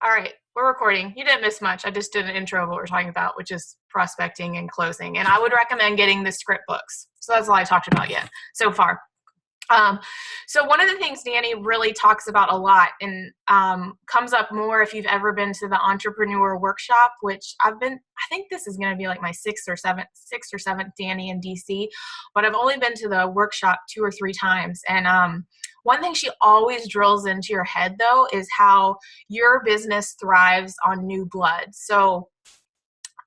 All right, we're recording. You didn't miss much. I just did an intro of what we're talking about, which is prospecting and closing. And I would recommend getting the script books. So that's all I talked about yet so far. Um, so one of the things Dani really talks about a lot and comes up more if you've ever been to the entrepreneur workshop, which I think this is going to be like my sixth or seventh Dani in DC, but I've only been to the workshop 2 or 3 times. And one thing she always drills into your head though is how your business thrives on new blood. So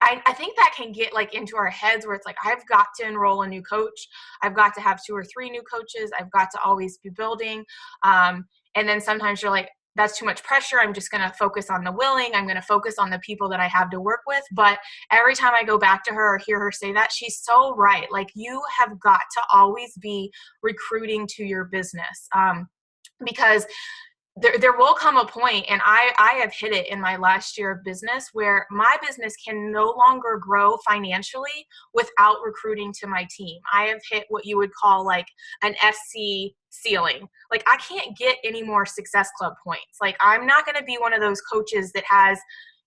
I think that can get like into our heads where it's like, I've got to enroll a new coach. I've got to have 2 or 3 new coaches. I've got to always be building. And then sometimes you're like, that's too much pressure. I'm just going to focus on the willing. I'm going to focus on the people that I have to work with. But every time I go back to her or hear her say that, she's so right. Like, you have got to always be recruiting to your business. Because there will come a point, and I have hit it in my last year of business, where my business can no longer grow financially without recruiting to my team. I have hit what you would call like an SC ceiling. Like, I can't get any more Success Club points. Like, I'm not going to be one of those coaches that has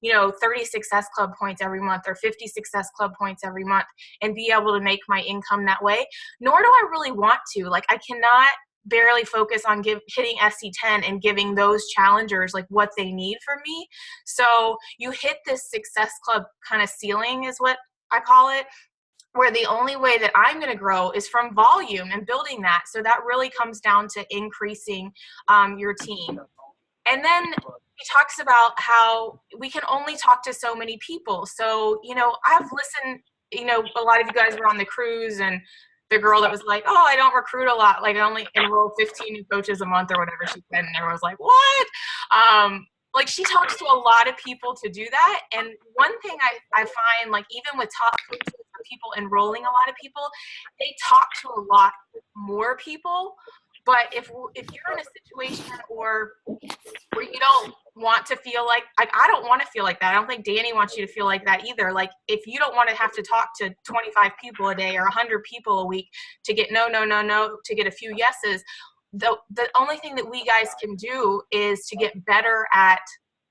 30 Success Club points every month or 50 Success Club points every month and be able to make my income that way. Nor do I really want to. Like, I cannot barely focus on hitting SC10 and giving those challengers like what they need from me. So you hit this Success Club kind of ceiling is what I call it, where the only way that I'm going to grow is from volume and building that. So that really comes down to increasing your team. And then he talks about how we can only talk to so many people. So, I've listened, a lot of you guys were on the cruise, and the girl that was like, oh, I don't recruit a lot. Like, I only enroll 15 new coaches a month or whatever she said. And everyone was like, what? Like, she talks to a lot of people to do that. And one thing I find, like, even with top coaches or people enrolling a lot of people, they talk to a lot more people. But if you're in a situation where you don't want to feel like I don't want to feel like that. I don't think Dani wants you to feel like that either. Like, if you don't want to have to talk to 25 people a day or 100 people a week to get no, to get a few yeses, the only thing that we guys can do is to get better at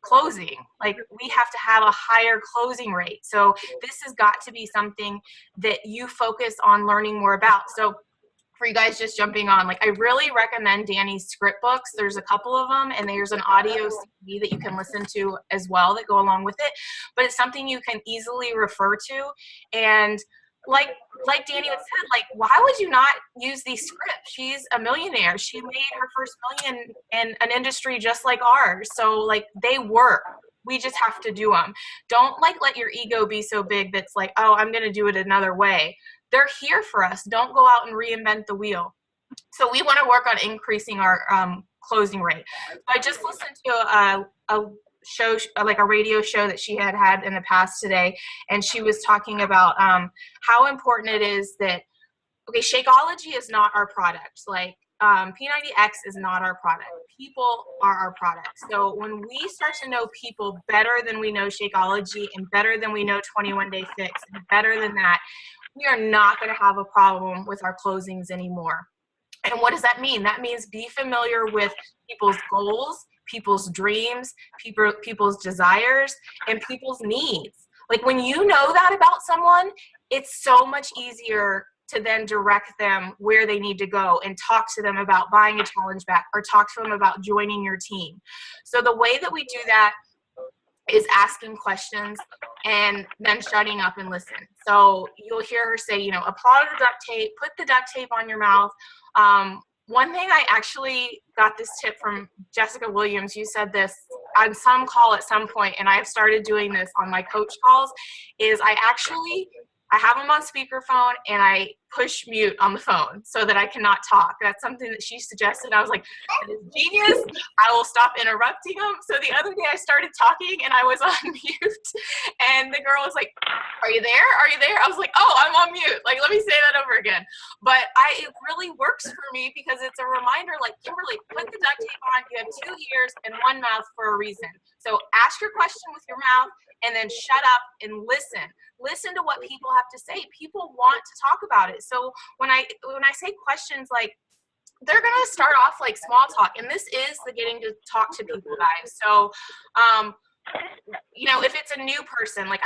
closing. Like, we have to have a higher closing rate. So this has got to be something that you focus on learning more about. So for you guys just jumping on, like, I really recommend Dani's script books. There's a couple of them, and there's an audio CD that you can listen to as well that go along with it. But it's something you can easily refer to. And like Dani would said, like, why would you not use these scripts? She's a millionaire. She made her first million in an industry just like ours. So, like, they work. We just have to do them. Don't let your ego be so big that's like, oh, I'm going to do it another way. They're here for us. Don't go out and reinvent the wheel. So we want to work on increasing our closing rate. So I just listened to a show, like a radio show that she had in the past today, and she was talking about how important it is that, okay, Shakeology is not our product. Like, P90X is not our product. People are our product. So when we start to know people better than we know Shakeology, and better than we know 21 Day Fix, and better than that, we are not going to have a problem with our closings anymore. And what does that mean? That means be familiar with people's goals, people's dreams, people's desires, and people's needs. Like, when you know that about someone, it's so much easier to then direct them where they need to go and talk to them about buying a challenge back or talk to them about joining your team. So the way that we do that is asking questions and then shutting up and listen. So you'll hear her say, apply the duct tape, put the duct tape on your mouth. One thing, I actually got this tip from Jessica Williams. You said this on some call at some point, and I've started doing this on my coach calls, is I have them on speakerphone and I push mute on the phone so that I cannot talk. That's something that she suggested. I was like, that is genius. I will stop interrupting them. So the other day I started talking and I was on mute, and the girl was like, are you there? Are you there? I was like, oh, I'm on mute. Like, let me say that over again. But it really works for me because it's a reminder, like, Kimberly, put the duct tape on. You have 2 ears and 1 mouth for a reason. So ask your question with your mouth and then shut up and listen. Listen to what people have to say. People want to talk about it. So when I say questions like, they're going to start off like small talk. And this is the getting to talk to people, guys. So, if it's a new person, like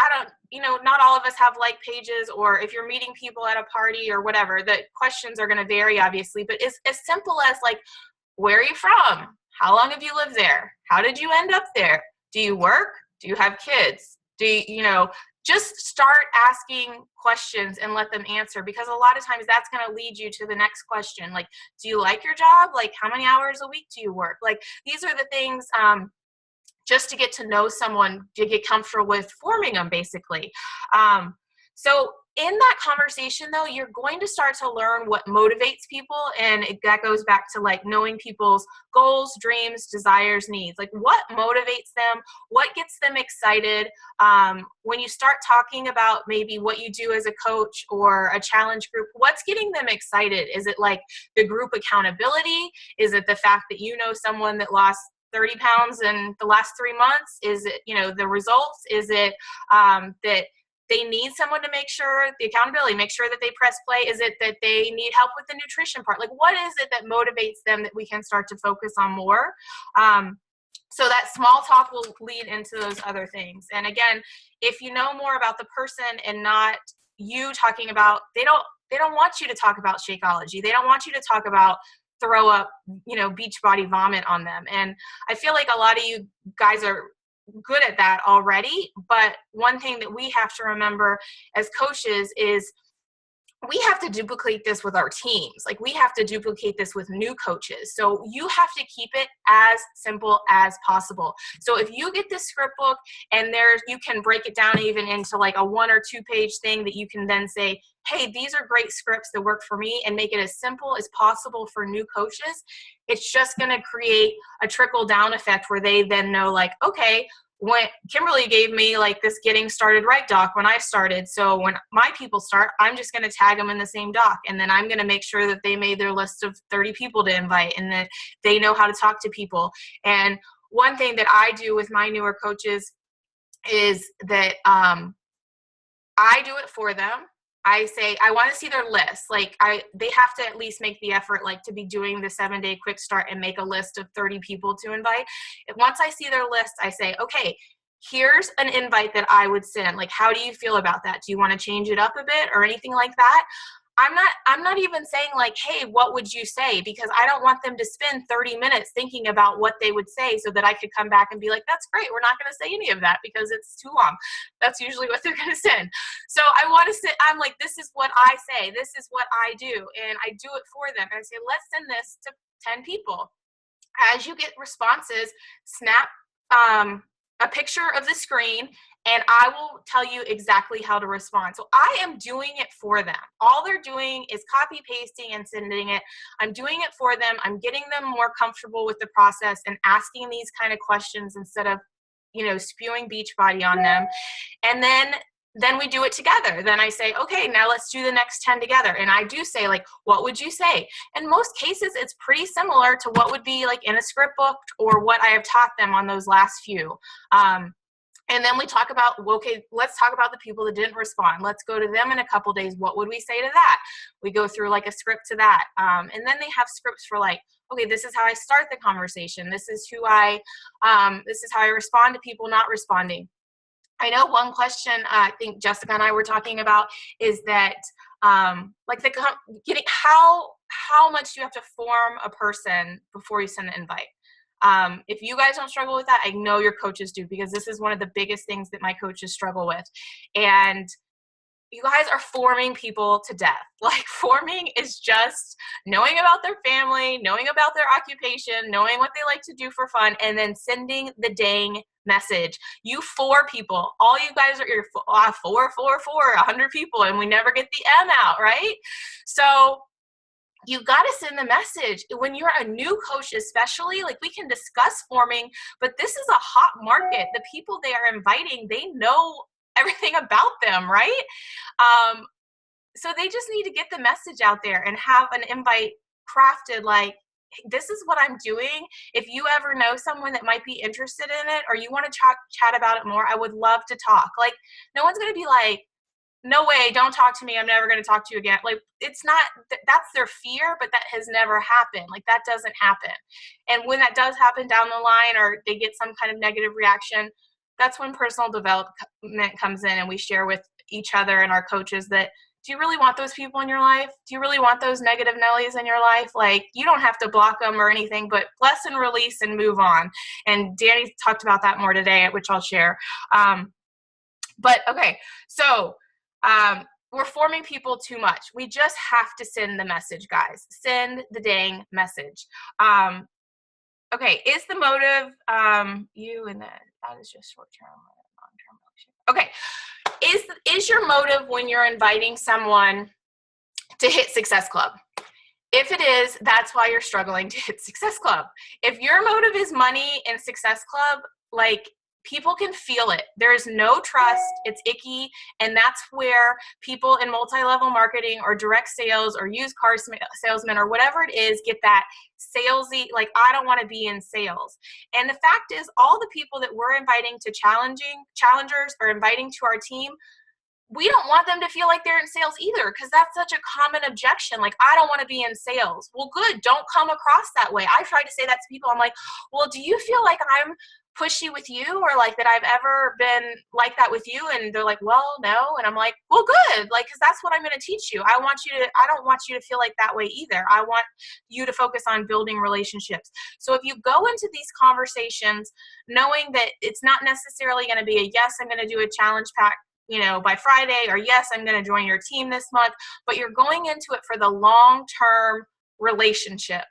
not all of us have like pages, or if you're meeting people at a party or whatever, the questions are going to vary, obviously. But it's as simple as like, where are you from? How long have you lived there? How did you end up there? Do you work? Do you have kids? Just start asking questions and let them answer, because a lot of times that's going to lead you to the next question. Like, do you like your job? Like, how many hours a week do you work? Like, these are the things, just to get to know someone, to get comfortable with forming them, basically. So in that conversation, though, you're going to start to learn what motivates people. And that goes back to like knowing people's goals, dreams, desires, needs. Like, what motivates them? What gets them excited? When you start talking about maybe what you do as a coach or a challenge group, what's getting them excited? Is it like the group accountability? Is it the fact that you know someone that lost 30 pounds in the last 3 months? Is it, the results? Is it that they need someone to make sure the accountability, make sure that they press play? Is it that they need help with the nutrition part? Like, what is it that motivates them that we can start to focus on more? So that small talk will lead into those other things. And again, if you know more about the person and not you talking about, they don't want you to talk about Shakeology. They don't want you to talk about throw up, beach body vomit on them. And I feel like a lot of you guys are good at that already. But one thing that we have to remember as coaches is we have to duplicate this with our teams. Like, we have to duplicate this with new coaches. So you have to keep it as simple as possible. So if you get this script book and you can break it down even into like a 1 or 2 page thing that you can then say, hey, these are great scripts that work for me, and make it as simple as possible for new coaches, it's just going to create a trickle down effect where they then know, like, okay, when Kimberly gave me like this getting started right doc when I started. So when my people start, I'm just going to tag them in the same doc. And then I'm going to make sure that they made their list of 30 people to invite and that they know how to talk to people. And one thing that I do with my newer coaches is that I do it for them. I say, I want to see their list. Like, they have to at least make the effort, like, to be doing the 7-day quick start and make a list of 30 people to invite. Once I see their list, I say, okay, here's an invite that I would send. Like, how do you feel about that? Do you want to change it up a bit or anything like that? I'm not even saying like, hey, what would you say? Because I don't want them to spend 30 minutes thinking about what they would say so that I could come back and be like, that's great. We're not going to say any of that because it's too long. That's usually what they're going to send. So I want to say, I'm like, this is what I say. This is what I do. And I do it for them. And I say, let's send this to 10 people. As you get responses, snap a picture of the screen, and I will tell you exactly how to respond. So I am doing it for them. All they're doing is copy pasting and sending it. I'm doing it for them. I'm getting them more comfortable with the process and asking these kind of questions instead of, spewing Beachbody on them. And then we do it together. Then I say, okay, now let's do the next 10 together. And I do say, like, what would you say? In most cases, it's pretty similar to what would be like in a script book or what I have taught them on those last few. And then we talk about, okay, let's talk about the people that didn't respond. Let's go to them in a couple days. What would we say to that? We go through like a script to that. And then they have scripts for like, okay, this is how I start the conversation. This is this is how I respond to people not responding. I know one question I think Jessica and I were talking about is that getting how much do you have to form a person before you send the invite? If you guys don't struggle with that, I know your coaches do, because this is one of the biggest things that my coaches struggle with. And you guys are forming people to death. Like, forming is just knowing about their family, knowing about their occupation, knowing what they like to do for fun, and then sending the dang message. You 4 people, all you guys are your 100 people, and we never get the M out, right? So you got to send the message. When you're a new coach, especially, like, we can discuss forming, but this is a hot market. The people they are inviting, they know everything about them, right? So they just need to get the message out there and have an invite crafted like, this is what I'm doing. If you ever know someone that might be interested in it or you want to chat about it more, I would love to talk. Like, no one's going to be like, no way, don't talk to me. I'm never going to talk to you again. Like, it's not, that's their fear, but that has never happened. Like, that doesn't happen. And when that does happen down the line, or they get some kind of negative reaction, that's when personal development comes in, and we share with each other and our coaches that, do you really want those people in your life? Do you really want those negative Nellies in your life? Like, you don't have to block them or anything, but bless and release and move on. And Dani talked about that more today, which I'll share. But okay, so we're forming people too much. We just have to send the message, guys. Send the dang message. Okay, is the motive you, and that is just short-term or long-term? Okay, is your motive when you're inviting someone to hit Success Club? If it is, that's why you're struggling to hit Success Club. If your motive is money and Success Club, like, people can feel it. There is no trust. It's icky. And that's where people in multi-level marketing or direct sales or used car salesmen or whatever it is get that salesy, like, I don't want to be in sales. And the fact is, all the people that we're inviting to challengers or inviting to our team, we don't want them to feel like they're in sales either, because that's such a common objection. Like, I don't want to be in sales. Well, good. Don't come across that way. I try to say that to people. I'm like, well, do you feel like I'm pushy with you, or like that I've ever been like that with you? And they're like, well, no. And I'm like, well, good. Like, because that's what I'm going to teach you. I don't want you to feel like that way either. I want you to focus on building relationships. So if you go into these conversations knowing that it's not necessarily going to be a, yes, I'm going to do a challenge pack, by Friday, or yes, I'm going to join your team this month, but you're going into it for the long-term relationship,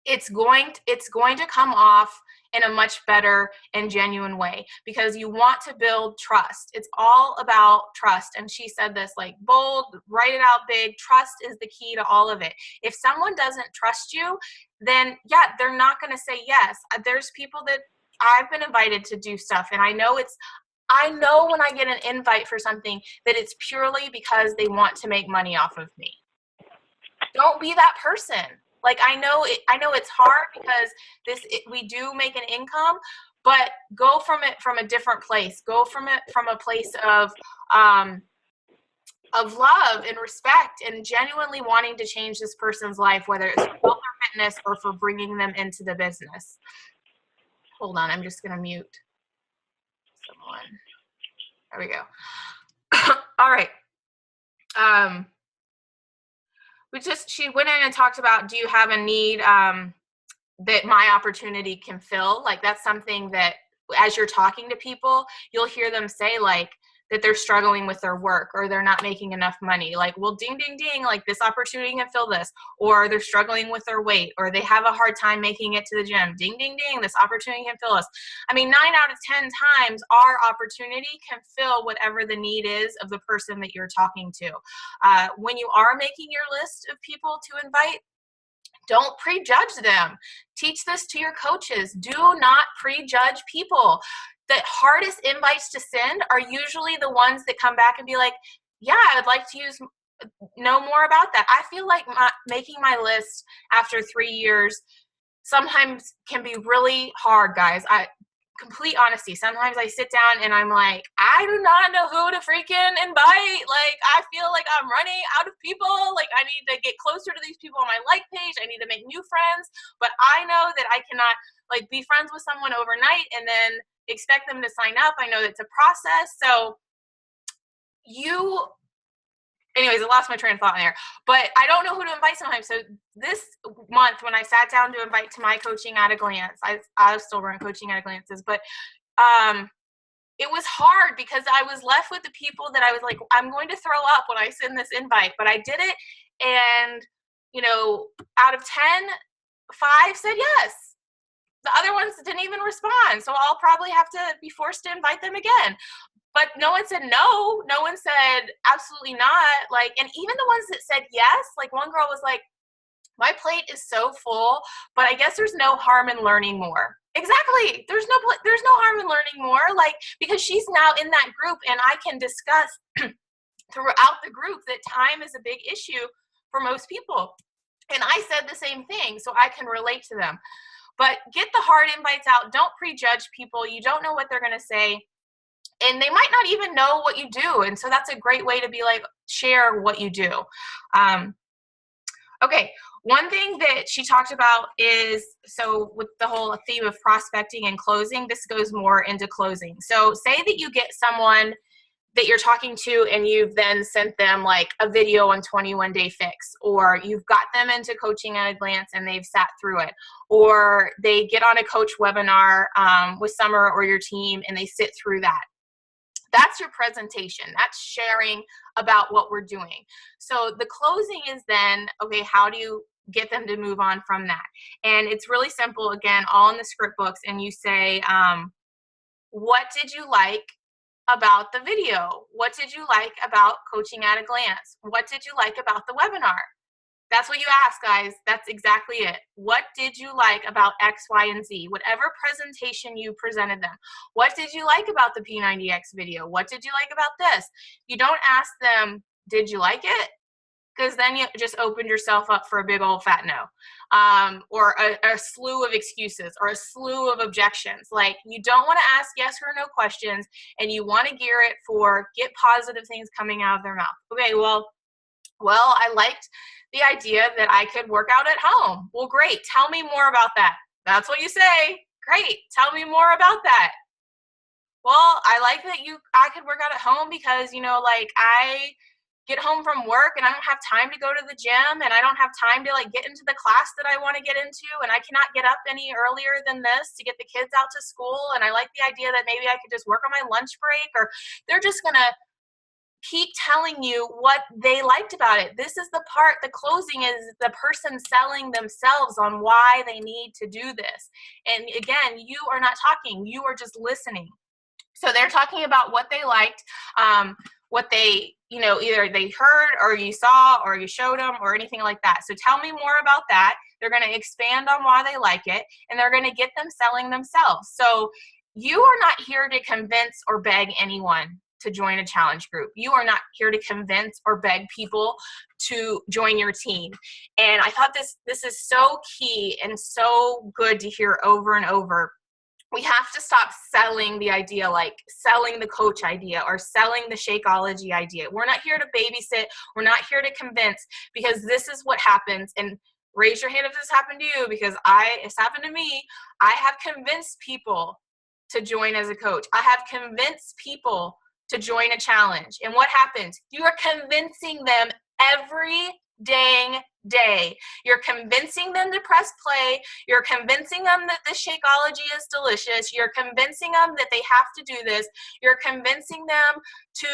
it's going to come off in a much better and genuine way, because you want to build trust. It's all about trust. And she said this, like, bold, write it out big. Trust is the key to all of it. If someone doesn't trust you, then yeah, they're not going to say yes. There's people that I've been invited to do stuff, and I know when I get an invite for something that it's purely because they want to make money off of me. Don't be that person. Like, I know it's hard because we do make an income, but go from it from a different place. Go from it from a place of love and respect and genuinely wanting to change this person's life, whether it's for health or fitness or for bringing them into the business. Hold on, I'm just gonna mute someone. There we go. All right. She went in and talked about, do you have a need that my opportunity can fill? Like, that's something that as you're talking to people, you'll hear them say, like, that they're struggling with their work, or they're not making enough money. Like, well, ding, ding, ding, like, this opportunity can fill this. Or they're struggling with their weight, or they have a hard time making it to the gym. Ding, ding, ding, this opportunity can fill us. I mean, 9 out of 10 times, our opportunity can fill whatever the need is of the person that you're talking to. When you are making your list of people to invite, don't prejudge them. Teach this to your coaches. Do not prejudge people. The hardest invites to send are usually the ones that come back and be like, yeah, I'd like to know more about that. I feel like making my list after 3 years sometimes can be really hard, guys. Complete honesty. Sometimes I sit down and I'm like, I do not know who to freaking invite. Like, I feel like I'm running out of people. Like, I need to get closer to these people on my like page. I need to make new friends. But I know that I cannot, like, be friends with someone overnight and then expect them to sign up. I know that's a process. So anyways, I lost my train of thought in there, but I don't know who to invite sometimes. So this month, when I sat down to invite to my coaching at a glance, I still run coaching at a glances, but it was hard because I was left with the people that I was like, I'm going to throw up when I send this invite, but I did it. And, out of 10, 5 said yes. The other ones didn't even respond. So I'll probably have to be forced to invite them again. But no one said no. No one said absolutely not. Like, and even the ones that said yes, like, one girl was like, my plate is so full, but I guess there's no harm in learning more. Exactly. There's no harm in learning more, like, because she's now in that group and I can discuss throughout the group that time is a big issue for most people. And I said the same thing, so I can relate to them. But get the hard invites out. Don't prejudge people. You don't know what they're going to say. and they might not even know what you do. And so that's a great way to be like, share what you do. Okay, one thing that she talked about is, so with the whole theme of prospecting and closing, this goes more into closing. So say that you get someone that you're talking to and you've then sent them like a video on 21 Day Fix, or you've got them into coaching at a glance and they've sat through it, or they get on a coach webinar with Summer or your team and they sit through that. That's your presentation. That's sharing about what we're doing. So the closing is then, okay, how do you get them to move on from that? And it's really simple, again, all in the script books. And you say, what did you like about the video? What did you like about coaching at a glance? What did you like about the webinar? That's what you ask, guys. That's exactly it. What did you like about X, Y, and Z? Whatever presentation you presented them. What did you like about the P90X video? What did you like about this? You don't ask them, did you like it? Because then you just opened yourself up for a big old fat no, or a slew of excuses or a slew of objections. Like, you don't want to ask yes or no questions, and you want to gear it for get positive things coming out of their mouth. Okay, well, I liked the idea that I could work out at home. Well, great. Tell me more about that. That's what you say. Great. Tell me more about that. Well, I like that I could work out at home because, like, I get home from work and I don't have time to go to the gym, and I don't have time to like get into the class that I want to get into, and I cannot get up any earlier than this to get the kids out to school. And I like the idea that maybe I could just work on my lunch break, or they're just going to keep telling you what they liked about it. This is the part, the closing is the person selling themselves on why they need to do this. And again, you are not talking, you are just listening. So they're talking about what they liked, what they, either they heard or you saw or you showed them or anything like that. So tell me more about that. They're going to expand on why they like it, and they're going to get them selling themselves. So you are not here to convince or beg anyone to join a challenge group. You are not here to convince or beg people to join your team. And I thought this is so key and so good to hear over and over. We have to stop selling the idea, like selling the coach idea or selling the Shakeology idea. We're not here to babysit. We're not here to convince, because this is what happens. And raise your hand if this happened to you, because it's happened to me. I have convinced people to join as a coach. I have convinced people to join a challenge. And what happens? You are convincing them every dang day. You're convincing them to press play. You're convincing them that the Shakeology is delicious. You're convincing them that they have to do this. You're convincing them to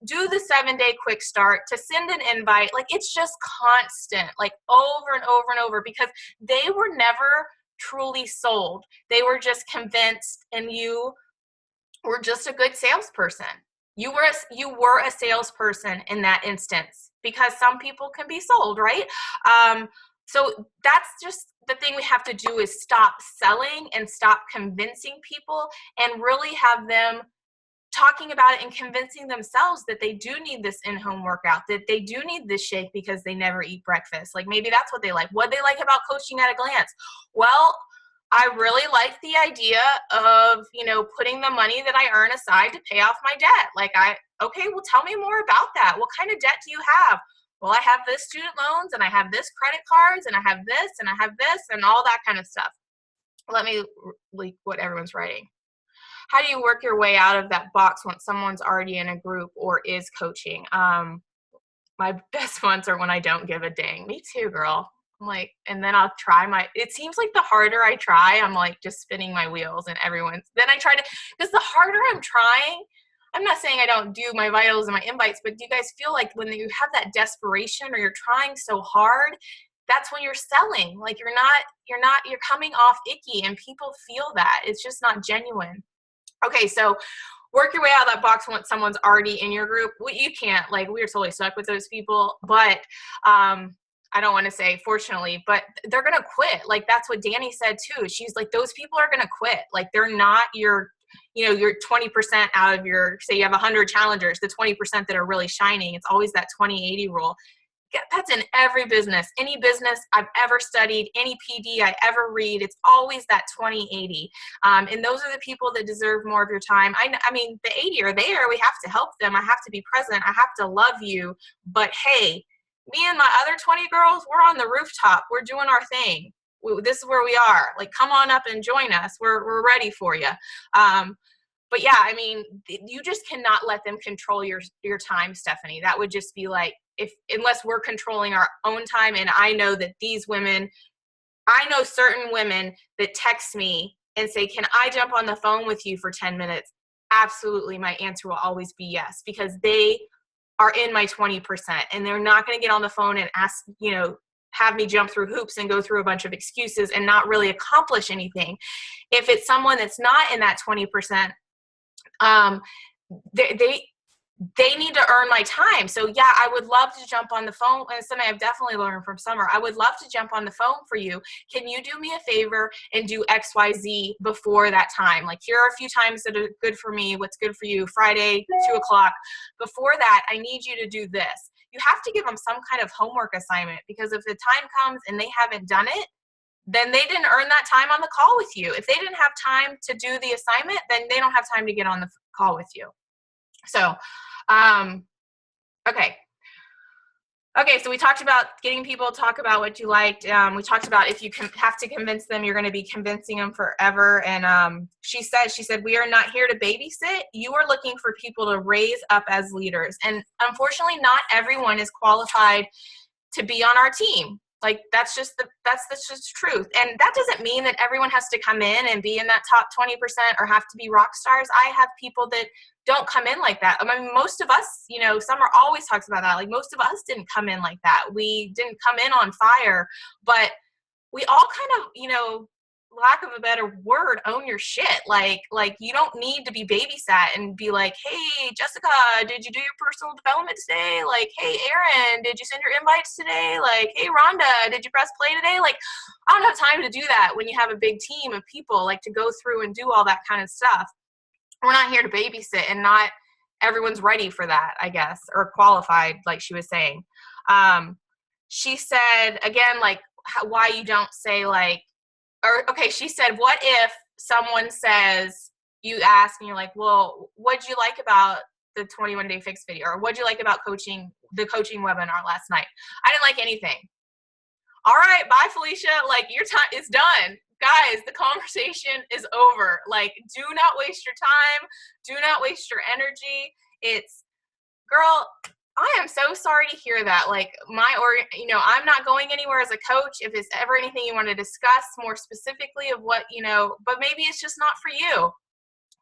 do the 7-day quick start, to send an invite. Like, it's just constant, like over and over and over, because they were never truly sold. They were just convinced, and you were just a good salesperson. You were a salesperson in that instance, because some people can be sold, right? So that's just the thing we have to do, is stop selling and stop convincing people, and really have them talking about it and convincing themselves that they do need this in-home workout, that they do need this shake because they never eat breakfast. Like, maybe that's what they like. What they like about coaching at a glance? Well, I really like the idea of, putting the money that I earn aside to pay off my debt. Okay, well, tell me more about that. What kind of debt do you have? Well, I have this student loans, and I have this credit cards, and I have this, and I have this, and all that kind of stuff. Let me leak what everyone's writing. How do you work your way out of that box when someone's already in a group or is coaching? My best ones are when I don't give a dang. Me too, girl. And then I'll try it seems like the harder I try, I'm like just spinning my wheels, and then I try to, because the harder I'm trying, I'm not saying I don't do my vitals and my invites, but do you guys feel like when you have that desperation or you're trying so hard, that's when you're selling? Like, you're coming off icky, and people feel that. It's just not genuine. Okay, so work your way out of that box when someone's already in your group. You can't, we're totally stuck with those people, but I don't want to say fortunately, but they're going to quit. Like, that's what Dani said too. She's like, those people are going to quit. Like, they're not your 20% out of say you have 100 challengers, the 20% that are really shining. It's always that 20-80 rule. that's in every business, any business I've ever studied, any PD I ever read. It's always that 20-80. And those are the people that deserve more of your time. I mean, the 80 are there. We have to help them. I have to be present. I have to love you. But hey, me and my other 20 girls, we're on the rooftop. We're doing our thing. This is where we are. Like, come on up and join us. We're ready for you. But yeah, I mean, you just cannot let them control your time, Stephanie. That would just be like, unless we're controlling our own time. And I know that these women, I know certain women that text me and say, can I jump on the phone with you for 10 minutes? Absolutely. My answer will always be yes, because they are in my 20%, and they're not going to get on the phone and ask, have me jump through hoops and go through a bunch of excuses and not really accomplish anything. If it's someone that's not in that 20%, they need to earn my time. So yeah, I would love to jump on the phone. And something I've definitely learned from Summer, I would love to jump on the phone for you. Can you do me a favor and do XYZ before that time? Like, here are a few times that are good for me. What's good for you? Friday, 2:00. Before that, I need you to do this. You have to give them some kind of homework assignment, because if the time comes and they haven't done it, then they didn't earn that time on the call with you. If they didn't have time to do the assignment, then they don't have time to get on the call with you. So, okay. Okay, so we talked about getting people to talk about what you liked. We talked about if you have to convince them, you're going to be convincing them forever. And she said, we are not here to babysit. You are looking for people to raise up as leaders. And unfortunately, not everyone is qualified to be on our team. Like, that's just truth. And that doesn't mean that everyone has to come in and be in that top 20% or have to be rock stars. I have people that don't come in like that. I mean, most of us, Summer always talks about that. Like, most of us didn't come in like that. We didn't come in on fire, but we all kind of, lack of a better word, own your shit. Like you don't need to be babysat and be like, hey, Jessica, did you do your personal development today? Like, hey, Erin, did you send your invites today? Like, hey, Rhonda, did you press play today? Like, I don't have time to do that when you have a big team of people, like, to go through and do all that kind of stuff. We're not here to babysit, and not everyone's ready for that, I guess, or qualified, like she was saying. She said, again, like, why you don't say, like, she said, what if someone says, you ask and you're like, well, what'd you like about the 21-day fix video? Or what'd you like about the coaching webinar last night? I didn't like anything. All right, bye, Felicia. Like, your time is done. Guys, the conversation is over. Like, do not waste your time. Do not waste your energy. Girl, I am so sorry to hear that. Like, I'm not going anywhere as a coach. If it's ever anything you want to discuss more specifically of what, but maybe it's just not for you.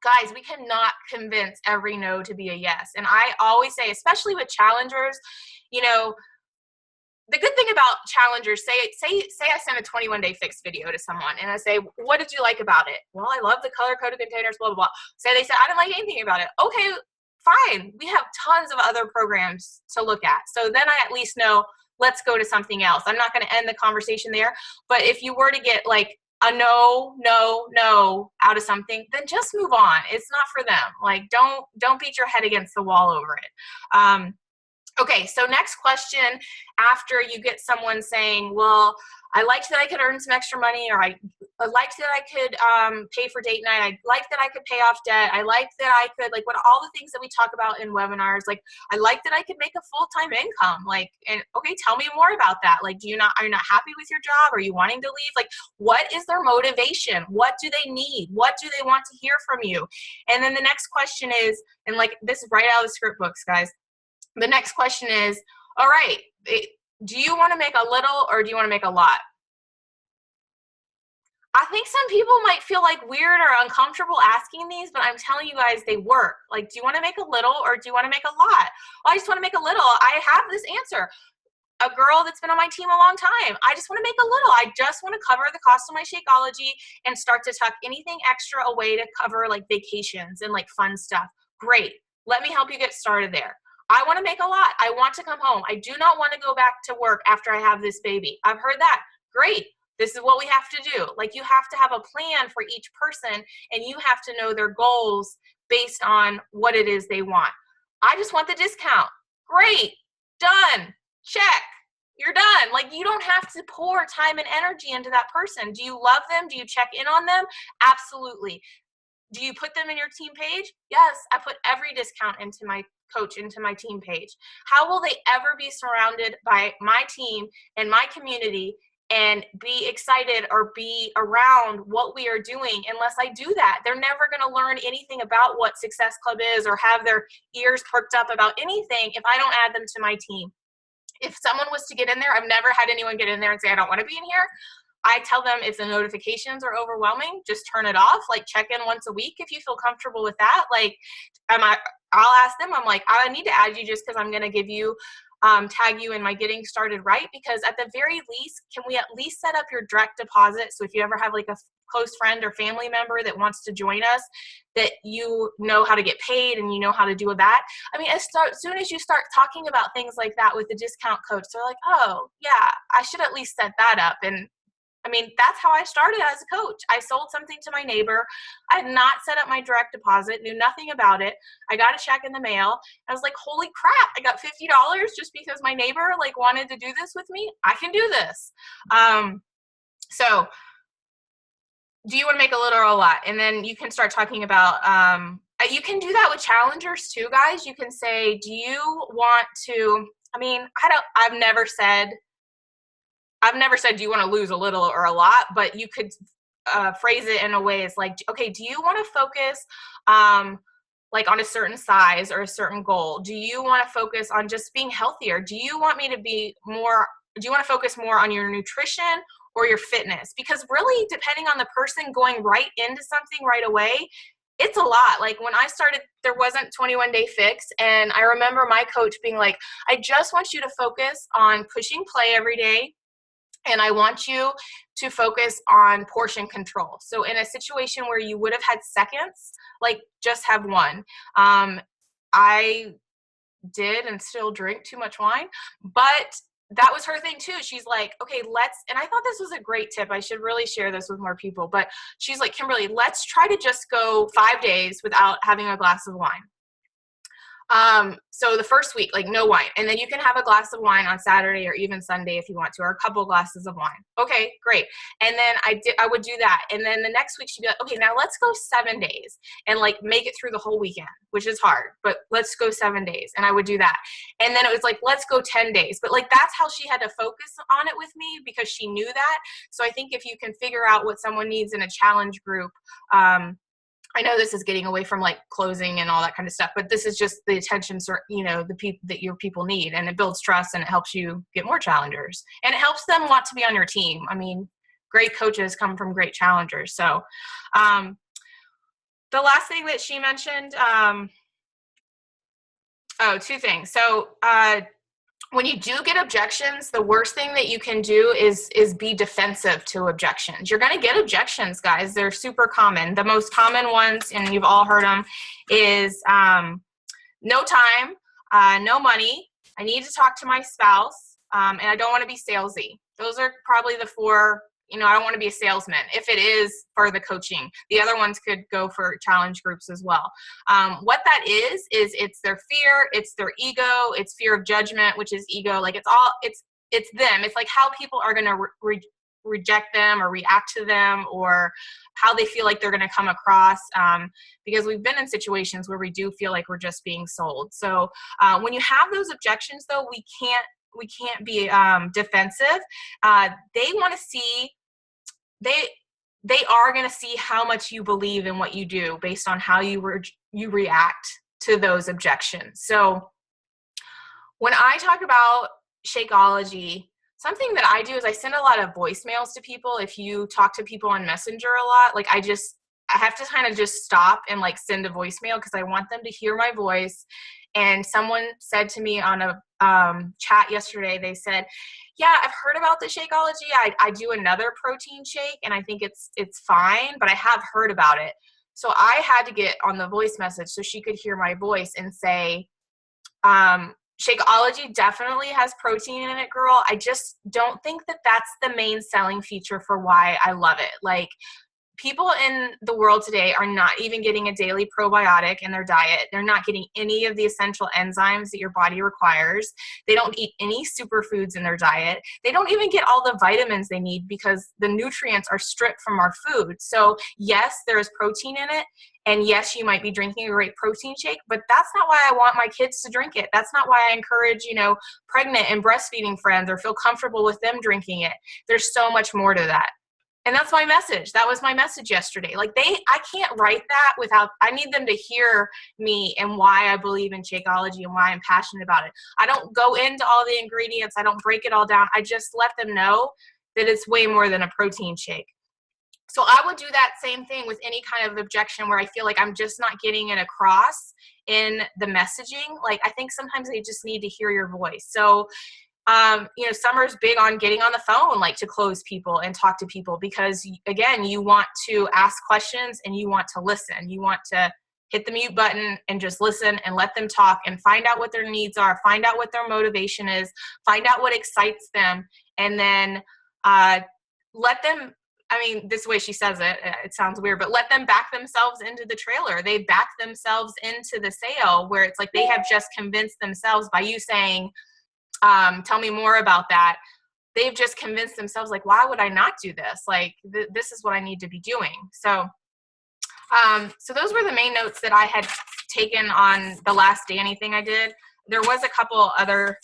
Guys, we cannot convince every no to be a yes. And I always say, especially with challengers, the good thing about challengers, say I send a 21-day fix video to someone and I say, what did you like about it? Well, I love the color-coded containers, blah, blah, blah. They said, I didn't like anything about it. Okay, fine. We have tons of other programs to look at. So then I at least know, let's go to something else. I'm not going to end the conversation there. But if you were to get like a no out of something, then just move on. It's not for them. Like, don't beat your head against the wall over it. Okay, so next question, after you get someone saying, well, I liked that I could earn some extra money, or I liked that I could pay for date night, I liked that I could pay off debt, I liked that I could, like, what all the things that we talk about in webinars, like, I liked that I could make a full-time income, like, and okay, tell me more about that. Like, are you not happy with your job? Are you wanting to leave? Like, what is their motivation? What do they need? What do they want to hear from you? And then the next question is, and like, this is right out of the script books, guys. The next question is, all right, do you want to make a little or do you want to make a lot? I think some people might feel like weird or uncomfortable asking these, but I'm telling you guys, they work. Like, do you want to make a little or do you want to make a lot? Well, I just want to make a little. I have this answer. A girl that's been on my team a long time. I just want to make a little. I just want to cover the cost of my Shakeology and start to tuck anything extra away to cover like vacations and like fun stuff. Great. Let me help you get started there. I want to make a lot. I want to come home. I do not want to go back to work after I have this baby. I've heard that. Great. This is what we have to do. Like, you have to have a plan for each person, and you have to know their goals based on what it is they want. I just want the discount. Great. Done. Check. you're done. Like, you don't have to pour time and energy into that person. Do you love them? Do you check in on them? Absolutely. Do you put them in your team page? Yes, I put every discount into my coach, into my team page. How will they ever be surrounded by my team and my community and be excited or be around what we are doing unless I do that? They're never going to learn anything about what Success Club is or have their ears perked up about anything if I don't add them to my team. If someone was to get in there, I've never had anyone get in there and say, I don't want to be in here. I tell them if the notifications are overwhelming, just turn it off. Like, check in once a week if you feel comfortable with that. Like, I'll ask them, I'm like, I need to add you just because I'm going to give you, tag you in my getting started right. Because at the very least, can we at least set up your direct deposit? So if you ever have like a close friend or family member that wants to join us, that you know how to get paid and you know how to do that. I mean, as soon as you start talking about things like that with the discount coach, they're like, oh yeah, I should at least set that up. And I mean, that's how I started as a coach. I sold something to my neighbor. I had not set up my direct deposit, knew nothing about it. I got a check in the mail. I was like, holy crap, I got $50 just because my neighbor like wanted to do this with me. I can do this. So do you want to make a little or a lot? And then you can start talking about, you can do that with challengers too, guys. You can say, do you want to, I mean, I've never said, do you want to lose a little or a lot, but you could phrase it in a way it's like, okay, do you want to focus like on a certain size or a certain goal? Do you want to focus on just being healthier? Do you want me to be more, do you want to focus more on your nutrition or your fitness? Because really, depending on the person, going right into something right away, it's a lot. Like, when I started, there wasn't 21-day fix. And I remember my coach being like, I just want you to focus on pushing play every day. And I want you to focus on portion control. So in a situation where you would have had seconds, like, just have one. I did and still drink too much wine, but that was her thing too. She's like, okay, and I thought this was a great tip. I should really share this with more people, but she's like, Kimberly, let's try to just go 5 days without having a glass of wine. So the first week, like, no wine. And then you can have a glass of wine on Saturday or even Sunday if you want to, or a couple glasses of wine. Okay, great. And then I would do that. And then the next week she'd be like, okay, now let's go 7 days and like make it through the whole weekend, which is hard, but let's go 7 days. And I would do that. And then it was like, let's go 10 days. But like, that's how she had to focus on it with me, because she knew that. So I think if you can figure out what someone needs in a challenge group, I know this is getting away from like closing and all that kind of stuff, but this is just the attention, the people that your people need, and it builds trust and it helps you get more challengers and it helps them want to be on your team. I mean, great coaches come from great challengers. So, the last thing that she mentioned, two things. So, when you do get objections, the worst thing that you can do is be defensive to objections. You're going to get objections, guys. They're super common. The most common ones, and you've all heard them, is no time, no money, I need to talk to my spouse, and I don't want to be salesy. Those are probably the 4. I don't want to be a salesman if it is for the coaching. The other ones could go for challenge groups as well. What that is it's their fear, it's their ego, it's fear of judgment, which is ego. Like, it's them. It's like how people are going to reject them or react to them, or how they feel like they're going to come across, because we've been in situations where we do feel like we're just being sold. So when you have those objections, though, we can't be defensive. They want to see, they are going to see how much you believe in what you do based on how you react to those objections. So when I talk about Shakeology, something that I do is I send a lot of voicemails to people. If you talk to people on Messenger a lot, like, I have to kind of just stop and like send a voicemail, because I want them to hear my voice. And someone said to me on a chat yesterday, they said, yeah, I've heard about the Shakeology. I do another protein shake and I think it's fine, but I have heard about it. So I had to get on the voice message so she could hear my voice and say, Shakeology definitely has protein in it, girl. I just don't think that that's the main selling feature for why I love it. Like, people in the world today are not even getting a daily probiotic in their diet. They're not getting any of the essential enzymes that your body requires. They don't eat any superfoods in their diet. They don't even get all the vitamins they need because the nutrients are stripped from our food. So yes, there is protein in it. And yes, you might be drinking a great protein shake, but that's not why I want my kids to drink it. That's not why I encourage, pregnant and breastfeeding friends or feel comfortable with them drinking it. There's so much more to that. And that's my message. That was my message yesterday. I can't write that I need them to hear me and why I believe in Shakeology and why I'm passionate about it. I don't go into all the ingredients. I don't break it all down. I just let them know that it's way more than a protein shake. So I would do that same thing with any kind of objection where I feel like I'm just not getting it across in the messaging. I think sometimes they just need to hear your voice. So, Summer's big on getting on the phone, to close people and talk to people because, again, you want to ask questions and you want to listen. You want to hit the mute button and just listen and let them talk and find out what their needs are, find out what their motivation is, find out what excites them, and then let them, this way she says it, it sounds weird, but let them back themselves into the trailer. They back themselves into the sale where it's like they have just convinced themselves by you saying, tell me more about that. They've just convinced themselves, why would I not do this? This is what I need to be doing. So those were the main notes that I had taken on the last Dani thing I did. There was a couple other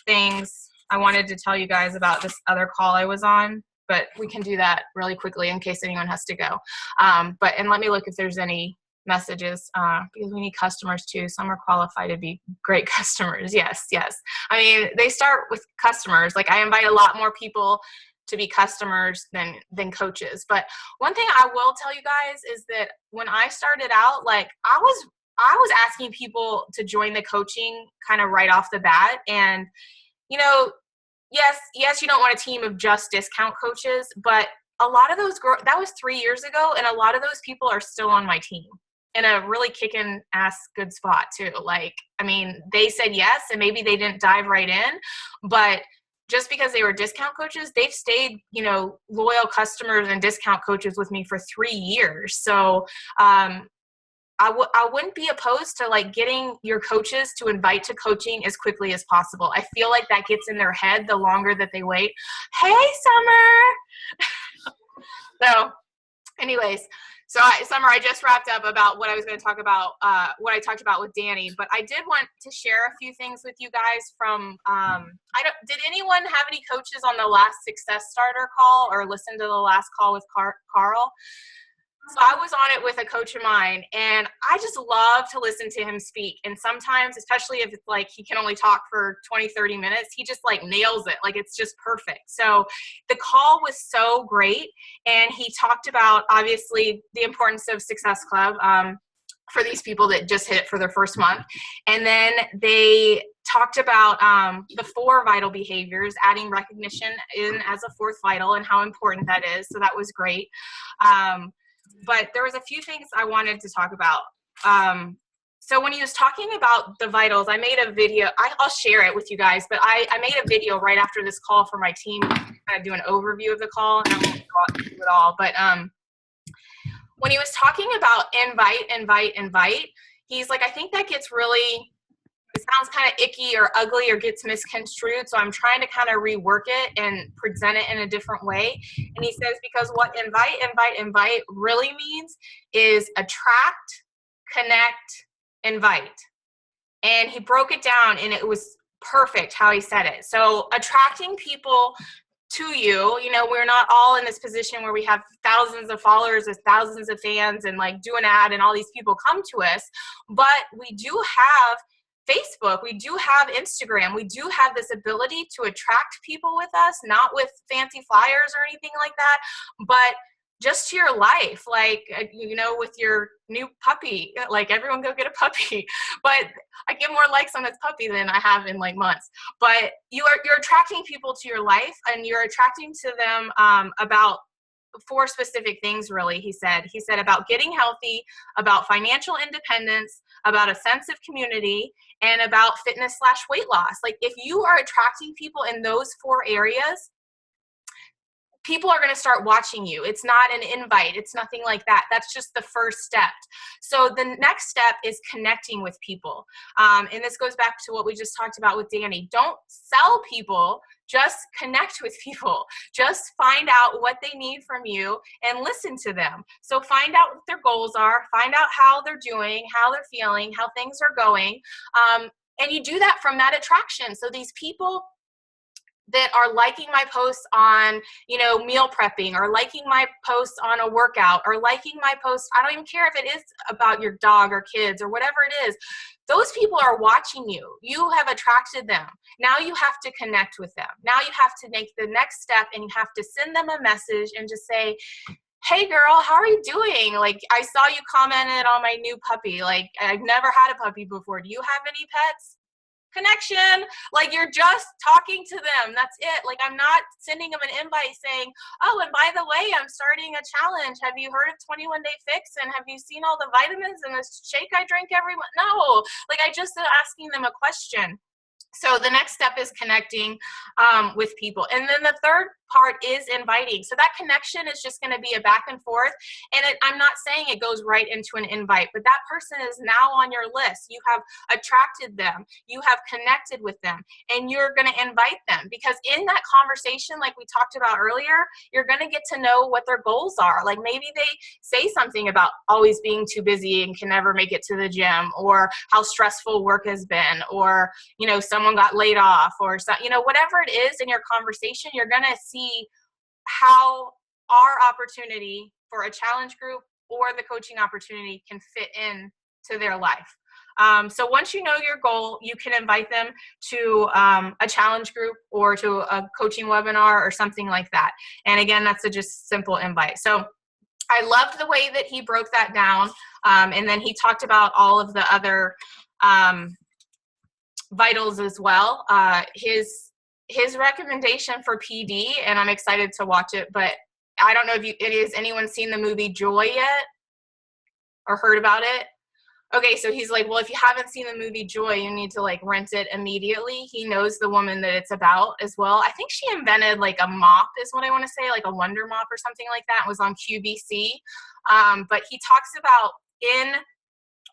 things I wanted to tell you guys about this other call I was on, but we can do that really quickly in case anyone has to go. And let me look if there's any messages because we need customers too. Some are qualified to be great customers. Yes. They start with customers. I invite a lot more people to be customers than coaches. But one thing I will tell you guys is that when I started out, I was asking people to join the coaching kind of right off the bat. And, yes, you don't want a team of just discount coaches, but a lot of those that was 3 years ago. And a lot of those people are still on my team in a really kicking ass good spot too. They said yes, and maybe they didn't dive right in, but just because they were discount coaches, they've stayed, loyal customers and discount coaches with me for 3 years. So, I wouldn't be opposed to getting your coaches to invite to coaching as quickly as possible. I feel like that gets in their head the longer that they wait. Hey, Summer. So anyways, Summer, I just wrapped up about what I was going to talk about, what I talked about with Dani, but I did want to share a few things with you guys from, did anyone have any coaches on the last Success Starter call or listen to the last call with Carl? So I was on it with a coach of mine, and I just love to listen to him speak. And sometimes, especially if it's he can only talk for 20, 30 minutes, he just nails it. It's just perfect. So the call was so great. And he talked about, obviously, the importance of Success Club for these people that just hit it for their first month. And then they talked about the 4 vital behaviors, adding recognition in as a 4th vital and how important that is. So that was great. But there was a few things I wanted to talk about. So when he was talking about the vitals, I made a video. I'll share it with you guys, but I made a video right after this call for my team, kind of do an overview of the call, and I won't go through it all. But when he was talking about invite, he's like, I think that gets really, it sounds kind of icky or ugly or gets misconstrued. So I'm trying to kind of rework it and present it in a different way. And he says, because what invite really means is attract, connect, invite. And he broke it down and it was perfect how he said it. So attracting people to you, we're not all in this position where we have thousands of followers or thousands of fans and do an ad and all these people come to us, but we do have Facebook, we do have Instagram, we do have this ability to attract people with us, not with fancy flyers or anything like that, but just to your life, with your new puppy, everyone go get a puppy. But I get more likes on this puppy than I have in months. But you're attracting people to your life, and you're attracting to them about 4 specific things, really. He said about getting healthy, about financial independence, about a sense of community, and about fitness/weight loss. If you are attracting people in those 4 areas, people are going to start watching you. It's not an invite. It's nothing like that. That's just the first step. So the next step is connecting with people. And this goes back to what we just talked about with Dani. Don't sell people, just connect with people. Just find out what they need from you and listen to them. So find out what their goals are, find out how they're doing, how they're feeling, how things are going. And you do that from that attraction. So these people that are liking my posts on, meal prepping, or liking my posts on a workout, or liking my posts, I don't even care if it is about your dog or kids or whatever it is. Those people are watching you. You have attracted them. Now you have to connect with them. Now you have to make the next step, and you have to send them a message and just say, hey girl, how are you doing? Like, I saw you commented on my new puppy. Like, I've never had a puppy before. Do you have any pets? Connection. Like, you're just talking to them. That's it. Like, I'm not sending them an invite saying, oh, and by the way, I'm starting a challenge. Have you heard of 21 Day Fix? And have you seen all the vitamins in this shake I drink every month? No, like, I just asking them a question. So the next step is connecting with people. And then the third part is inviting. So that connection is just going to be a back and forth. And I'm not saying it goes right into an invite, but that person is now on your list. You have attracted them. You have connected with them. And you're going to invite them, because in that conversation, like we talked about earlier, you're going to get to know what their goals are. Like, maybe they say something about always being too busy and can never make it to the gym, or how stressful work has been, or, someone got laid off, or whatever it is in your conversation. You're going to see how our opportunity for a challenge group or the coaching opportunity can fit in to their life. So once you know your goal, you can invite them to a challenge group or to a coaching webinar or something like that. And again, that's a just simple invite. So I loved the way that he broke that down. And then he talked about all of the other vitals as well. His recommendation for PD, and I'm excited to watch it, but I don't know if has anyone seen the movie Joy yet or heard about it? Okay, so he's like, well, if you haven't seen the movie Joy, you need to like rent it immediately. He knows the woman that it's about as well. I think she invented like a mop is what I want to say, like a Wonder Mop or something like that. It was on QVC. But he talks about in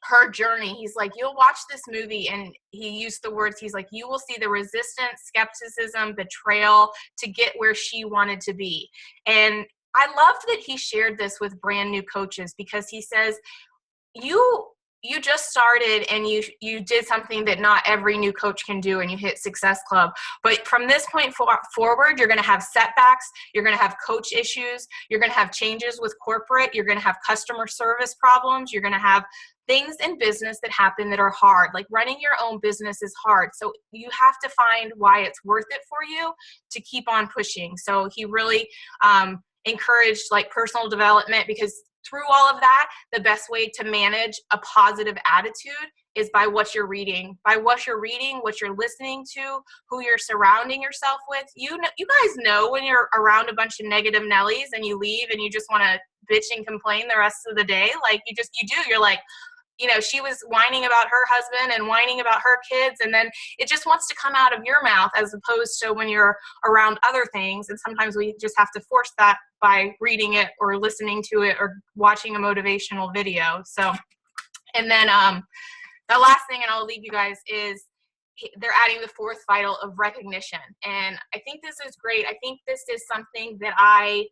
her journey, he's like, you'll watch this movie, and he used the words, he's like, you will see the resistance, skepticism, betrayal to get where she wanted to be. And I loved that he shared this with brand new coaches, because he says, you just started and you did something that not every new coach can do, and you hit Success Club. But from this point forward, you're going to have setbacks. You're going to have coach issues. You're going to have changes with corporate. You're going to have customer service problems. You're going to have things in business that happen that are hard. Like, running your own business is hard. So you have to find why it's worth it for you to keep on pushing. So he really encouraged like personal development, because through all of that, the best way to manage a positive attitude is by what you're reading, what you're listening to, who you're surrounding yourself with. You guys know when you're around a bunch of negative Nellies and you leave and you just want to bitch and complain the rest of the day. Like, you're like, she was whining about her husband and whining about her kids, and then it just wants to come out of your mouth, as opposed to when you're around other things. And sometimes we just have to force that by reading it or listening to it or watching a motivational video. So, and then the last thing, and I'll leave you guys, is they're adding the fourth vital of recognition. And I think this is great. I think this is something that I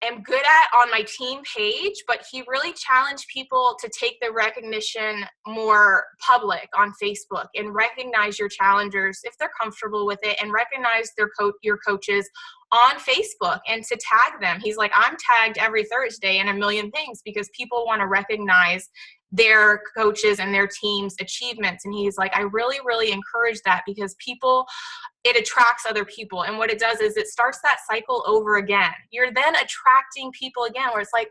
am good at on my team page, but he really challenged people to take the recognition more public on Facebook and recognize your challengers if they're comfortable with it, and recognize your coaches on Facebook and to tag them. He's like, I'm tagged every Thursday in a million things because people want to recognize their coaches and their team's achievements. And he's like, I really, really encourage that, because it attracts other people. And what it does is it starts that cycle over again. You're then attracting people again, where it's like,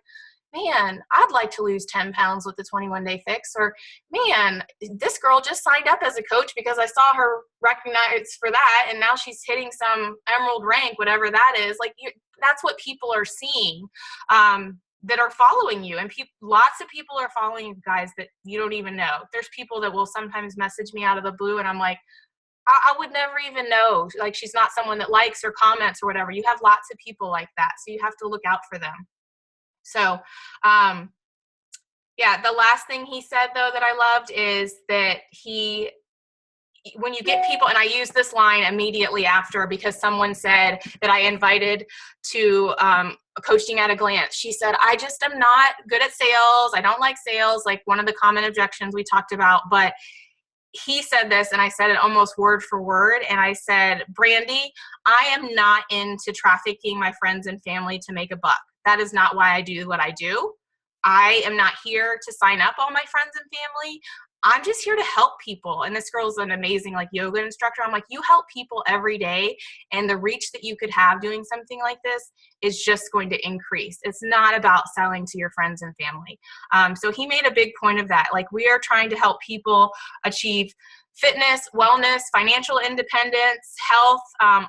man, I'd like to lose 10 pounds with the 21 Day Fix. Or, man, this girl just signed up as a coach because I saw her recognized for that, and now she's hitting some emerald rank, whatever that is. Like, that's what people are seeing that are following you. And lots of people are following you guys that you don't even know. There's people that will sometimes message me out of the blue, and I'm like, I would never even know. Like, she's not someone that likes or comments or whatever. You have lots of people like that, so you have to look out for them. So, yeah, the last thing he said, though, that I loved is that when you get people, and I used this line immediately after because someone said that I invited to coaching at a glance. She said, I just am not good at sales. I don't like sales, like one of the common objections we talked about. But he said this, and I said it almost word for word. And I said, Brandy, I am not into trafficking my friends and family to make a buck. That is not why I do what I do. I am not here to sign up all my friends and family. I'm just here to help people. And this girl's an amazing like yoga instructor. I'm like, you help people every day, and the reach that you could have doing something like this is just going to increase. It's not about selling to your friends and family. So he made a big point of that. Like, we are trying to help people achieve fitness, wellness, financial independence, health,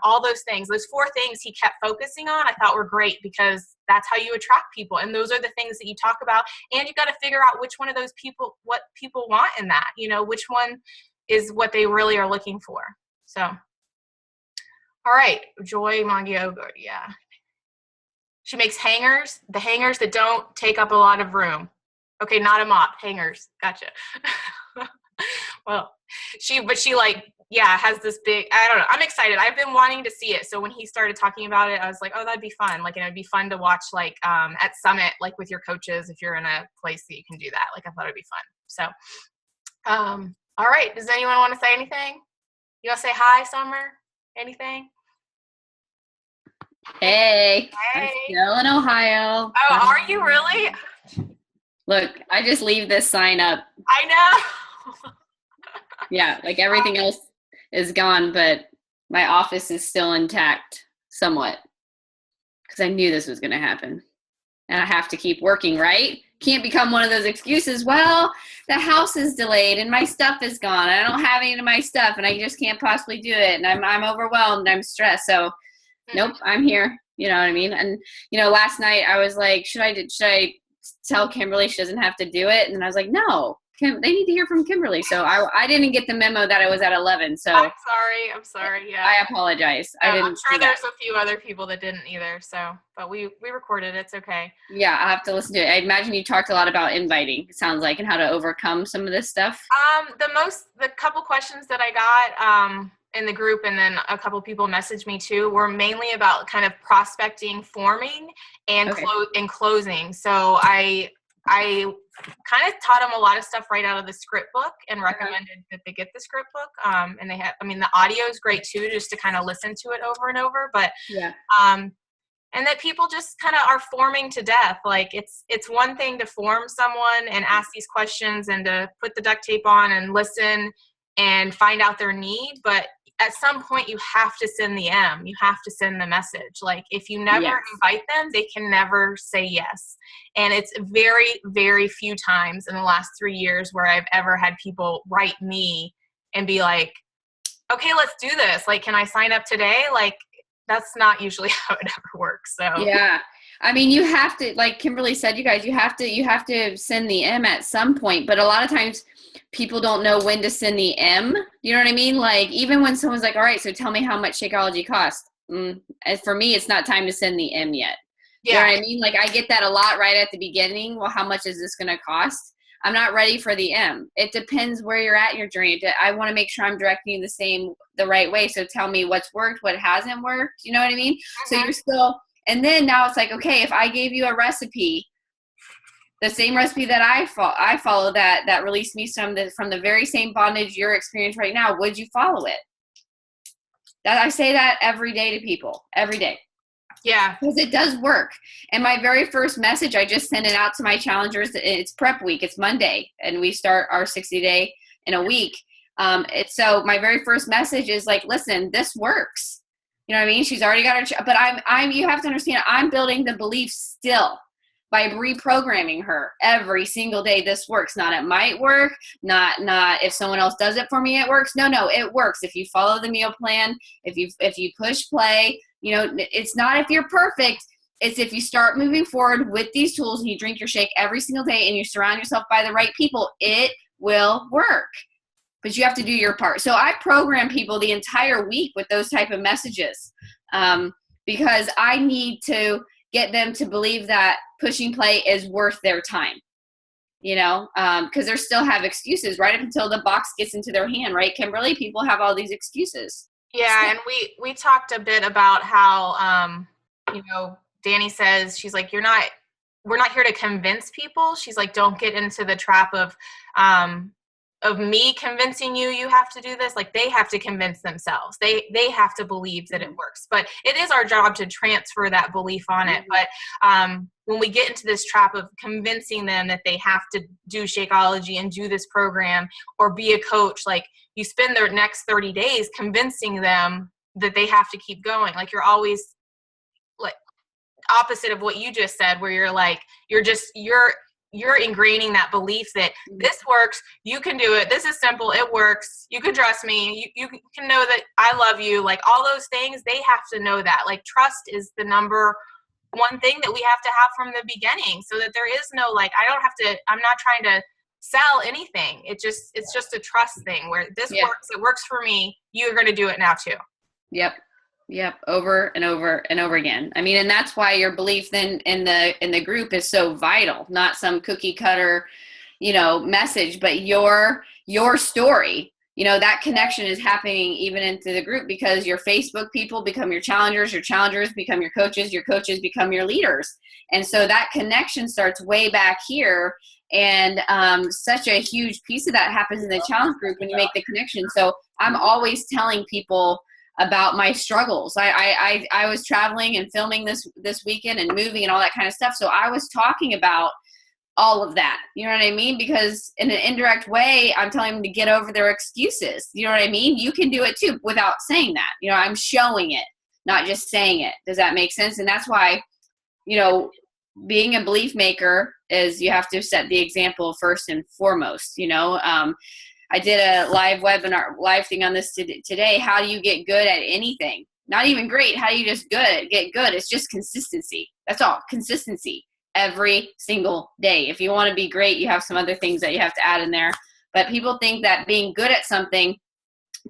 all those things. Those 4 things he kept focusing on, I thought were great, because that's how you attract people. And those are the things that you talk about. And you got to figure out which one of those people, what people want in that, you know, which one is what they really are looking for. So, all right. Joy Mangiogo. Yeah. She makes hangers, the hangers that don't take up a lot of room. Okay. Not a mop, hangers. Gotcha. Well, she like, yeah, has this big, I don't know. I'm excited. I've been wanting to see it. So when he started talking about it, I was like, oh, that'd be fun. Like, and it'd be fun to watch, like, at Summit, like with your coaches, if you're in a place that you can do that. Like, I thought it'd be fun. So, all right. Does anyone want to say anything? You want to say hi, Summer? Anything? Hey. I'm still in Ohio. Oh, are you really? Look, I just leave this sign up. I know. Yeah, like everything else is gone, but my office is still intact somewhat, because I knew this was going to happen. And I have to keep working, right? Can't become one of those excuses. Well, the house is delayed and my stuff is gone. I don't have any of my stuff and I just can't possibly do it. And I'm overwhelmed. I'm stressed. So nope, I'm here. You know what I mean? And, you know, last night I was like, should I tell Kimberly she doesn't have to do it? And then I was like, no, they need to hear from Kimberly. So I didn't get the memo that it was at 11. So I'm sorry. Yeah. I apologize. I'm sure there's a few other people that didn't either. So, but we recorded. It's okay. Yeah, I'll have to listen to it. I imagine you talked a lot about inviting, it sounds like, and how to overcome some of this stuff. The couple questions that I got in the group, and then a couple people messaged me too, were mainly about kind of prospecting, forming, and closing. So I kind of taught them a lot of stuff right out of the script book and recommended that they get the script book. And they have, I mean, the audio is great too, just to kind of listen to it over and over. But and that people just kind of are forming to death. Like, it's one thing to form someone and ask these questions and to put the duct tape on and listen and find out their need, but at some point you have to send the M. You have to send the message. Like, if you never invite them, they can never say yes. And it's very, very few times in the last 3 years where I've ever had people write me and be like, okay, let's do this. Like, can I sign up today? Like, that's not usually how it ever works. So yeah, I mean, you have to, like Kimberly said, you guys, you have to send the M at some point. But a lot of times people don't know when to send the M. You know what I mean? Like, even when someone's like, all right, so tell me how much Shakeology costs. And for me, it's not time to send the M yet. Yeah. You know what I mean? Like, I get that a lot right at the beginning. Well, how much is this going to cost? I'm not ready for the M. It depends where you're at in your journey. I want to make sure I'm directing you the right way. So tell me what's worked, what hasn't worked. You know what I mean? So you're still, and then now it's like, okay, if I gave you a recipe, the same recipe that I follow that released me from the very same bondage you're experiencing right now, would you follow it? That I say that every day to people, every day. Yeah. Because it does work. And my very first message, I just sent it out to my challengers. It's prep week. It's Monday. And we start our 60-day in a week. So my very first message is like, listen, this works. You know what I mean? She's already got her, but you have to understand, I'm building the belief still by reprogramming her every single day. This works. Not it might work. Not if someone else does it for me, it works. No, it works. If you follow the meal plan, if you push play, you know, it's not if you're perfect. It's if you start moving forward with these tools and you drink your shake every single day and you surround yourself by the right people, it will work. but you have to do your part. So I program people the entire week with those type of messages, because I need to get them to believe that pushing play is worth their time, because they still have excuses right up until the box gets into their hand, right, Kimberly? People have all these excuses. Yeah, and we talked a bit about how, Dani says, she's like, we're not here to convince people. She's like, don't get into the trap of me convincing you have to do this. Like, they have to convince themselves. They have to believe that it works. But it is our job to transfer that belief on it. But when we get into this trap of convincing them that they have to do Shakeology and do this program or be a coach, like, you spend their next 30 days convincing them that they have to keep going. Like, you're always like opposite of what you just said, where you're like, you're ingraining that belief that this works, you can do it, this is simple, it works, you can trust me, you can know that I love you, like all those things. They have to know that. Like, trust is the number one thing that we have to have from the beginning, so that there is no, like, I'm not trying to sell anything. It's just a trust thing where this works, it works for me, you're going to do it now too. Yep. Over and over and over again. I mean, and that's why your belief then in the group is so vital, not some cookie cutter, message, but your story. That connection is happening even into the group, because your Facebook people become your challengers become your coaches become your leaders. And so that connection starts way back here. And such a huge piece of that happens in the challenge group when you make the connection. So I'm always telling people about my struggles. I was traveling and filming this weekend and moving and all that kind of stuff. So I was talking about all of that. You know what I mean? Because in an indirect way, I'm telling them to get over their excuses. You know what I mean? You can do it too without saying that. I'm showing it, not just saying it. Does that make sense? And that's why, being a belief maker is, you have to set the example first and foremost. I did a live thing on this today. How do you get good at anything? Not even great. How do you just get good? It's just consistency. That's all. Consistency every single day. If you want to be great, you have some other things that you have to add in there. But people think that being good at something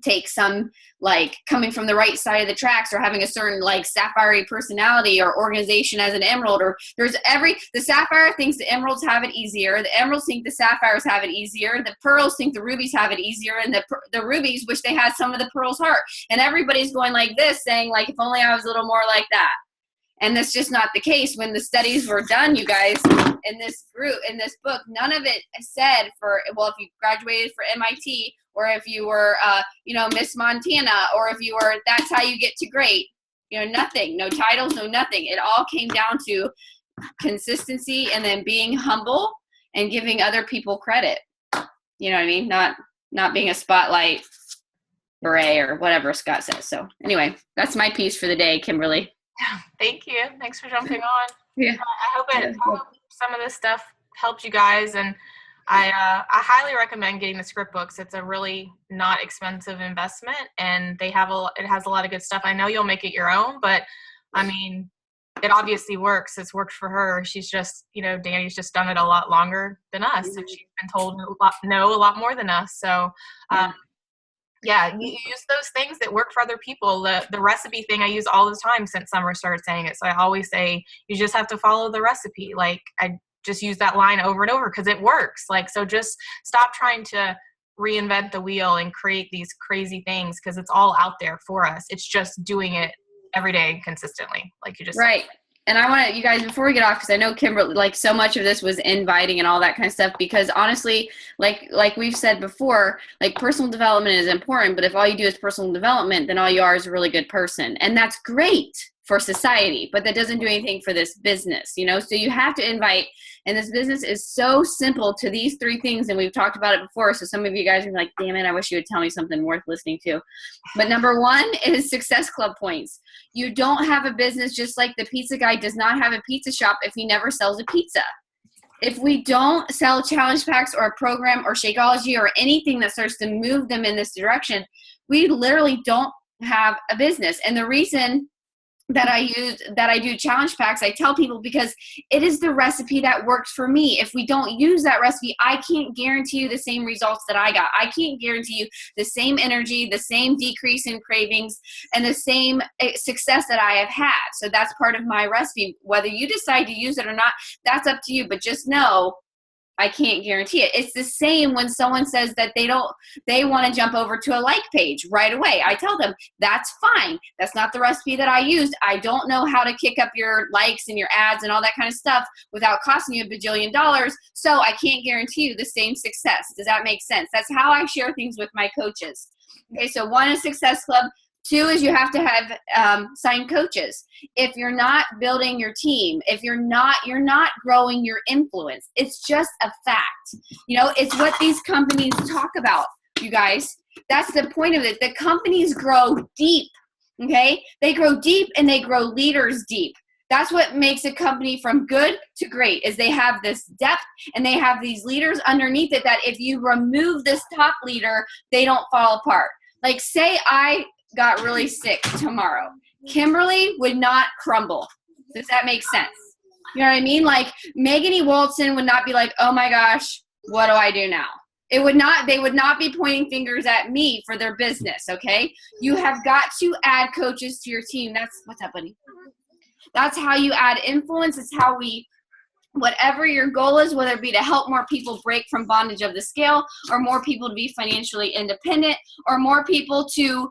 takes some, like, coming from the right side of the tracks, or having a certain, like, sapphire personality or organization as an emerald, or the sapphire thinks the emeralds have it easier, the emeralds think the sapphires have it easier, the pearls think the rubies have it easier, and the rubies wish they had some of the pearls' heart. And everybody's going like this, saying, like, if only I was a little more like that. And that's just not the case. When the studies were done, you guys, in this book, none of it said if you graduated for MIT, or if you were, Miss Montana, or if you were, that's how you get to great. Nothing, no titles, no nothing. It all came down to consistency, and then being humble and giving other people credit. You know what I mean? Not being a spotlight beret or whatever Scott says. So anyway, that's my piece for the day, Kimberly. Thank you. Thanks for jumping on. Yeah. I hope some of this stuff helped you guys, and I highly recommend getting the script books. It's a really not expensive investment, and it has a lot of good stuff. I know you'll make it your own, but I mean, it obviously works. It's worked for her. She's just, Dani's just done it a lot longer than us, and she's been told a lot more than us. So, you use those things that work for other people. The recipe thing I use all the time since Summer started saying it. So I always say, you just have to follow the recipe. Like, I just use that line over and over because it works. Like, so just stop trying to reinvent the wheel and create these crazy things, because it's all out there for us. It's just doing it every day consistently, like you just right said. And I want to, you guys, before we get off, because I know Kimberly, like, so much of this was inviting and all that kind of stuff, because honestly, like we've said before, like, personal development is important, but if all you do is personal development, then all you are is a really good person. And that's great for society, but that doesn't do anything for this business, So you have to invite, and this business is so simple to these three things, and we've talked about it before, so some of you guys are like, damn it, I wish you would tell me something worth listening to. But number one is Success Club points. You don't have a business, just like the pizza guy does not have a pizza shop if he never sells a pizza. If we don't sell challenge packs or a program or Shakeology or anything that starts to move them in this direction, we literally don't have a business. And the reason that I do challenge packs, I tell people because it is the recipe that worked for me. If we don't use that recipe, I can't guarantee you the same results that I got. I can't guarantee you the same energy, the same decrease in cravings, and the same success that I have had. So that's part of my recipe. Whether you decide to use it or not, that's up to you. But just know, I can't guarantee it. It's the same when someone says that they want to jump over to a like page right away. I tell them, that's fine. That's not the recipe that I used. I don't know how to kick up your likes and your ads and all that kind of stuff without costing you $1 bajillion. So I can't guarantee you the same success. Does that make sense? That's how I share things with my coaches. Okay, so 1 is Success Club. 2 is you have to have signed coaches. If you're not building your team, if you're not growing your influence, it's just a fact. It's what these companies talk about, you guys. That's the point of it. The companies grow deep, okay? They grow deep and they grow leaders deep. That's what makes a company from good to great, is they have this depth and they have these leaders underneath it that if you remove this top leader, they don't fall apart. Like, say I got really sick tomorrow, Kimberly would not crumble. Does that make sense? You know what I mean? Like, Megan E. Walton would not be like, oh my gosh, what do I do now? They would not be pointing fingers at me for their business, okay? You have got to add coaches to your team. What's up, buddy? That's how you add influence. It's how whatever your goal is, whether it be to help more people break from bondage of the scale, or more people to be financially independent, or more people to,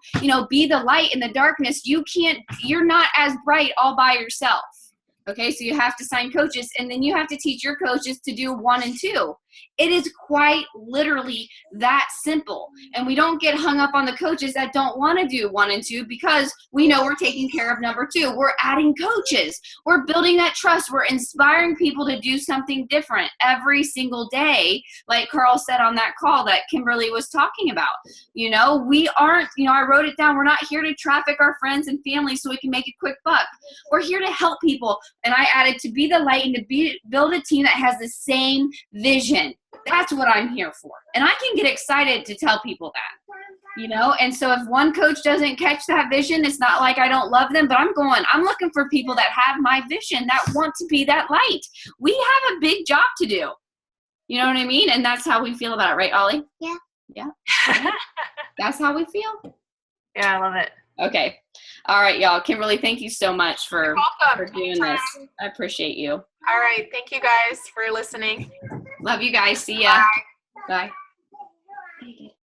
be the light in the darkness, you're not as bright all by yourself. Okay, so you have to sign coaches, and then you have to teach your coaches to do 1 and 2. It is quite literally that simple. And we don't get hung up on the coaches that don't want to do 1 and 2 because we know we're taking care of number 2. We're adding coaches. We're building that trust. We're inspiring people to do something different every single day, like Carl said on that call that Kimberly was talking about. We aren't, I wrote it down. We're not here to traffic our friends and family so we can make a quick buck. We're here to help people. And I added to be the light and to build a team that has the same vision. That's what I'm here for. And I can get excited to tell people that, and so if one coach doesn't catch that vision, it's not like I don't love them, but I'm looking for people that have my vision, that want to be that light. We have a big job to do. You know what I mean? And that's how we feel about it, right, Ollie? Yeah. Yeah. That's how we feel. Yeah, I love it. Okay. All right, y'all. Kimberly, thank you so much for doing Anytime. this. I appreciate you. All right. Thank you guys for listening. Love you guys. See ya. Bye. Bye.